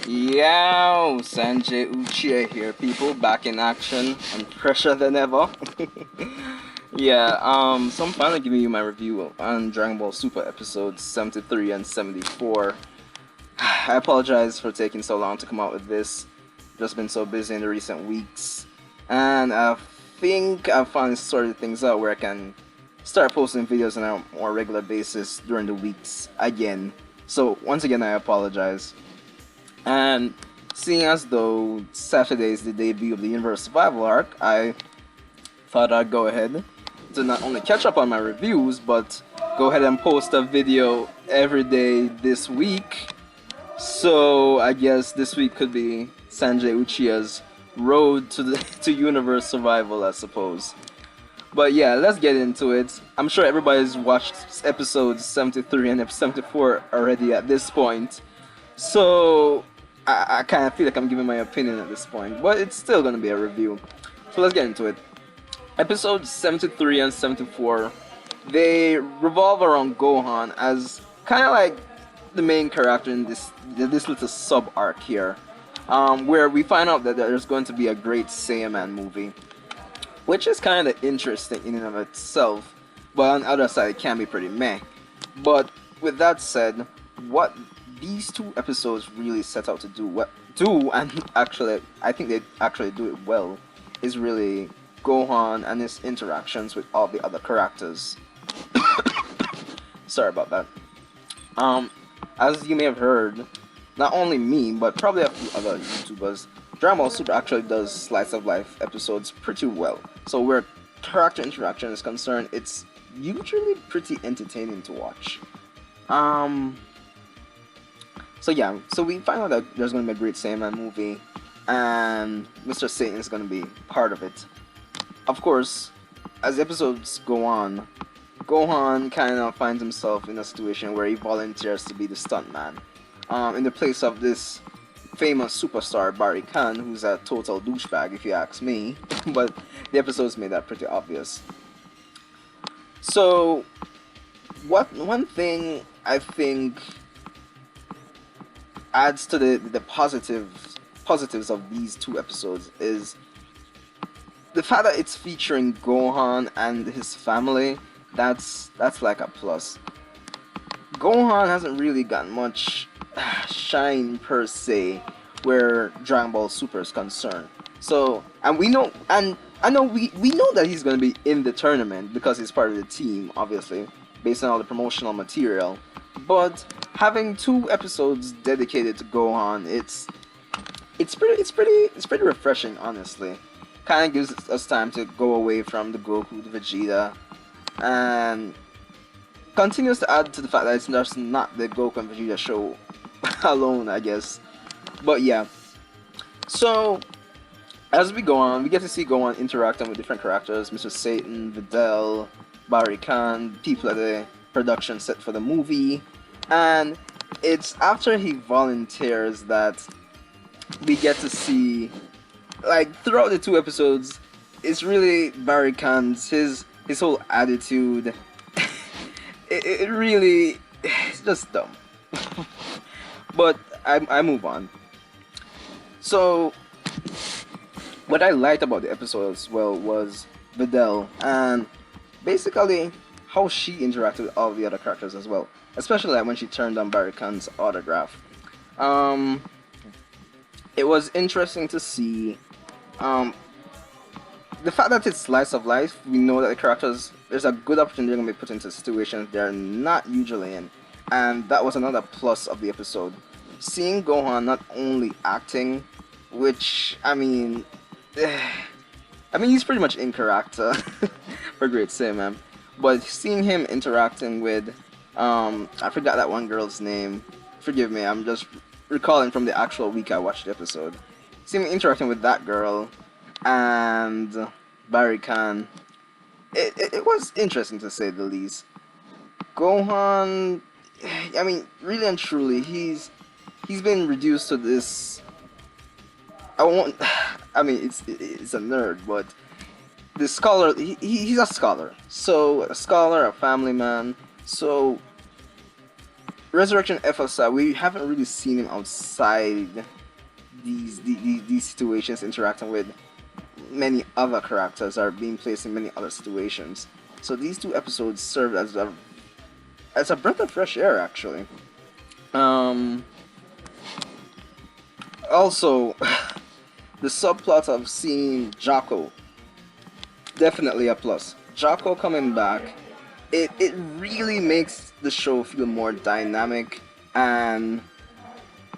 Yo, Sanjay Uchiha here, people, back in action and fresher than ever. So I'm finally giving you my review on Dragon Ball Super episodes 73 and 74. I apologize for taking so long to come out with this. Just been so busy in the recent weeks, and I think I've finally sorted things out where I can start posting videos on a more regular basis during the weeks again. So once again, I apologize. And seeing as though Saturday is the debut of the Universe Survival arc, I thought I'd go ahead to not only catch up on my reviews, but go ahead and post a video every day this week. So I guess this week could be Sanjay Uchiha's road to the to Universe Survival, I suppose. But yeah, let's get into it. I'm sure everybody's watched episodes 73 and 74 already at this point. So I kind of feel like I'm giving my opinion at this point, but it's still going to be a review. So let's get into it. Episodes 73 and 74, they revolve around Gohan as kind of like the main character in this little sub arc here, where we find out that there's going to be a Great Saiyaman movie, which is kind of interesting in and of itself, but on the other side it can be pretty meh. But with that said, what these two episodes really set out to do, and actually I think they actually do it well, is really Gohan and his interactions with all the other characters. Sorry about that. As you may have heard, not only me, but probably a few other YouTubers, Dragon Ball Super actually does slice of life episodes pretty well. So where character interaction is concerned, it's usually pretty entertaining to watch. So we find out that there's going to be a Great Saiyaman movie, and Mr. Satan is going to be part of it. Of course, as episodes go on, Gohan kind of finds himself in a situation where he volunteers to be the stuntman, in the place of this famous superstar Barry Khan, who's a total douchebag if you ask me, but the episodes made that pretty obvious. So, one thing I think adds to the positives of these two episodes is the fact that it's featuring Gohan and his family. That's like a plus. Gohan hasn't really gotten much shine per se where Dragon Ball Super is concerned. So, and we know, and I know we know that he's going to be in the tournament because he's part of the team, obviously, based on all the promotional material. But having two episodes dedicated to Gohan, it's pretty refreshing, honestly. Kind of gives us time to go away from the Goku, the Vegeta, and continues to add to the fact that it's just not the Goku and Vegeta show alone, I guess. But yeah, so as we go on, we get to see Gohan interacting with different characters: Mr. Satan, Videl, Barry Khan, people at the production set for the movie, and it's after he volunteers that we get to see, like, throughout the two episodes, it's really Barry Khan's his whole attitude. it really, it's just dumb. But I move on. So what I liked about the episode as well was Videl, and basically how she interacted with all the other characters as well, especially like when she turned on Barry Khan's autograph. It was interesting to see the fact that it's slice of life. We know that the characters, there's a good opportunity they're going to be put into situations they're not usually in, and that was another plus of the episode. Seeing Gohan not only acting, which he's pretty much in character for Great Saiyaman, but seeing him interacting with I forgot that one girl's name. Forgive me, I'm just recalling from the actual week I watched the episode. Seeing him interacting with that girl and Barry Khan, it was interesting to say the least. Gohan, really and truly, he's been reduced to this. It's a nerd, but the scholar, he's a scholar. So a scholar, a family man. So Resurrection F aside, we haven't really seen him outside these situations, interacting with many other characters, are being placed in many other situations. So these two episodes served as a breath of fresh air, actually. Also, the subplot of seeing Jocko, definitely a plus. Jocko coming back, it really makes the show feel more dynamic, and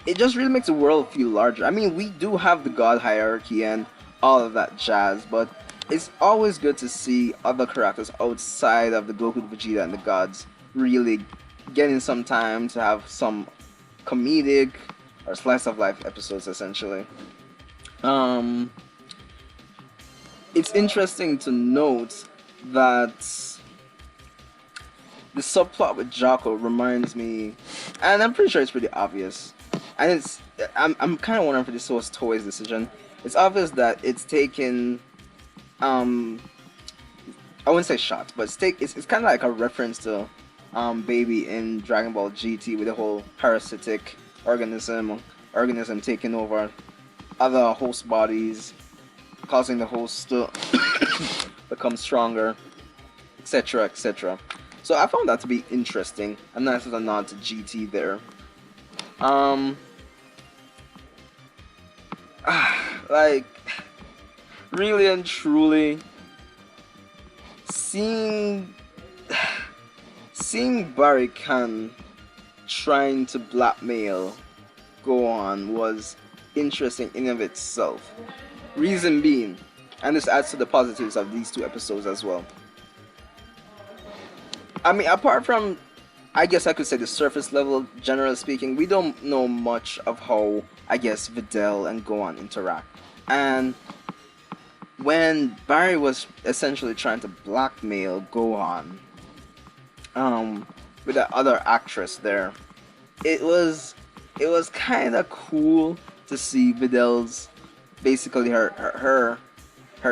it just really makes the world feel larger. I mean, we do have the god hierarchy and all of that jazz, but it's always good to see other characters outside of the Goku, Vegeta, and the gods really getting some time to have some comedic or slice of life episodes, essentially. It's interesting to note that the subplot with Jocko reminds me, and I'm pretty sure it's pretty obvious, and I'm kind of wondering if this was Toei's decision. It's obvious that it's taken, I wouldn't say shots, but it's kind of like a reference to Baby in Dragon Ball GT, with the whole parasitic organism taking over other host bodies, causing the host to become stronger, etc., etc. So I found that to be interesting, a nice little nod to GT there. Like, really and truly, seeing Barry Khan trying to blackmail Gohan was interesting in of itself. Reason being, and this adds to the positives of these two episodes as well. I mean, apart from, I guess I could say the surface level, generally speaking, we don't know much of how, I guess, Videl and Gohan interact. And when Barry was essentially trying to blackmail Gohan, with that other actress there, it was kind of cool to see Videl's, basically her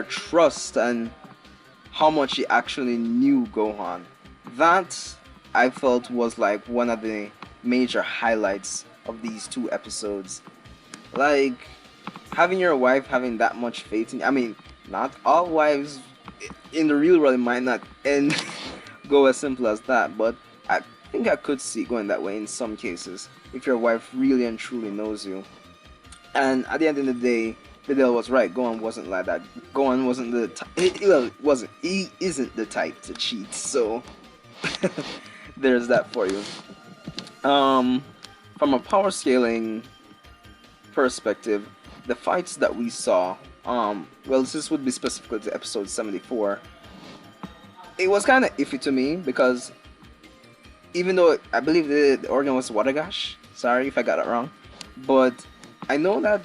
trust and how much she actually knew Gohan. That, I felt, was like one of the major highlights of these two episodes. Like, having your wife having that much faith in, I mean, not all wives in the real world, it might not end go as simple as that, but I think I could see it going that way in some cases, if your wife really and truly knows you. And at the end of the day, Videl was right. Gohan wasn't like that. Gohan wasn't he isn't the type to cheat, so there's that for you. From a power scaling perspective, the fights that we saw, well, this would be specifically to episode 74, it was kind of iffy to me, because even though I believe the organ was Wadagash, sorry if I got it wrong, but I know that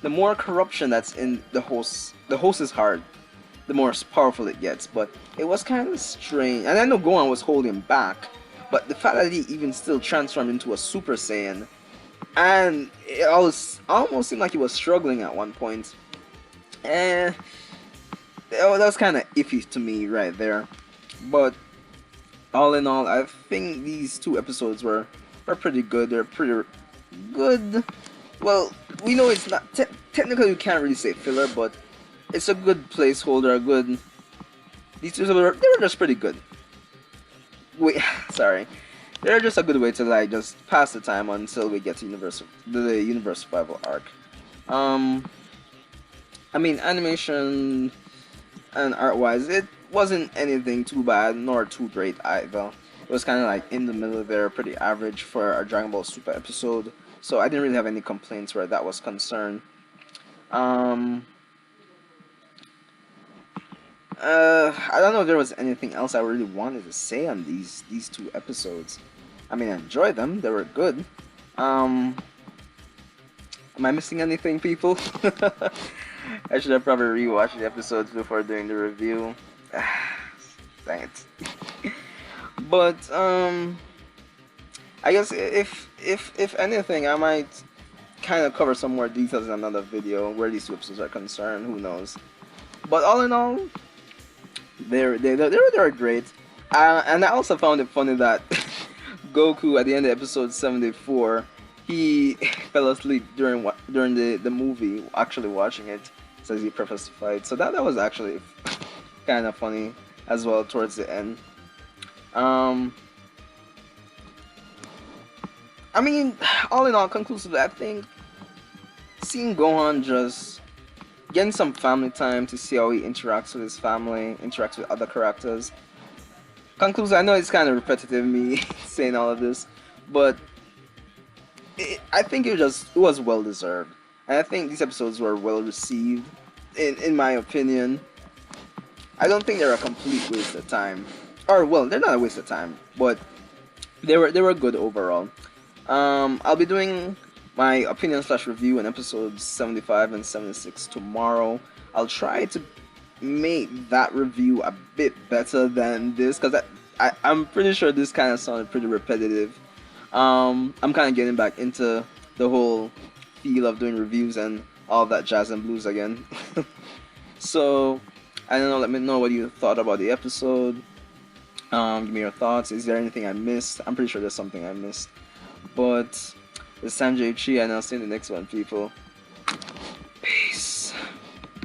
the more corruption that's in the host is hard, the more powerful it gets. But it was kind of strange, and I know Gohan was holding back, but the fact that he even still transformed into a Super Saiyan, and it almost seemed like he was struggling at one point, that was kind of iffy to me right there. But all in all, I think these two episodes were pretty good. They're pretty good. Well, we know it's not technically, we can't really say filler, but it's a good placeholder. These two, they were just pretty good. Wait, sorry, they're just a good way to like just pass the time until we get to the Universe Survival arc. I mean, animation and art-wise, it wasn't anything too bad nor too great either. It was kind of like in the middle there, pretty average for our Dragon Ball Super episode. So I didn't really have any complaints where that was concerned. I don't know if there was anything else I really wanted to say on these two episodes. I mean, I enjoyed them. They were good. Am I missing anything, people? I should have probably rewatched the episodes before doing the review. Dang it. But I guess if anything, I might kind of cover some more details in another video where these two episodes are concerned. Who knows? But all in all, they were great. And I also found it funny that Goku at the end of episode 74, he fell asleep during the movie, actually watching it, says he prefaced the fight. So that was actually kind of funny as well towards the end. I mean, all in all, conclusively, I think seeing Gohan just getting some family time to see how he interacts with his family, interacts with other characters. Conclusion, I know it's kind of repetitive me saying all of this, but I think it was well deserved. And I think these episodes were well received, in my opinion. I don't think they're a complete waste of time. Or, well, they're not a waste of time, but they were good overall. I'll be doing my opinion slash review on episodes 75 and 76 tomorrow. I'll try to make that review a bit better than this, because I'm pretty sure this kind of sounded pretty repetitive. I'm kind of getting back into the whole feel of doing reviews and all that jazz and blues again. So, I don't know, let me know what you thought about the episode. Give me your thoughts. Is there anything I missed? I'm pretty sure there's something I missed. But it's Sanjay Chi, and I'll see you in the next one, people.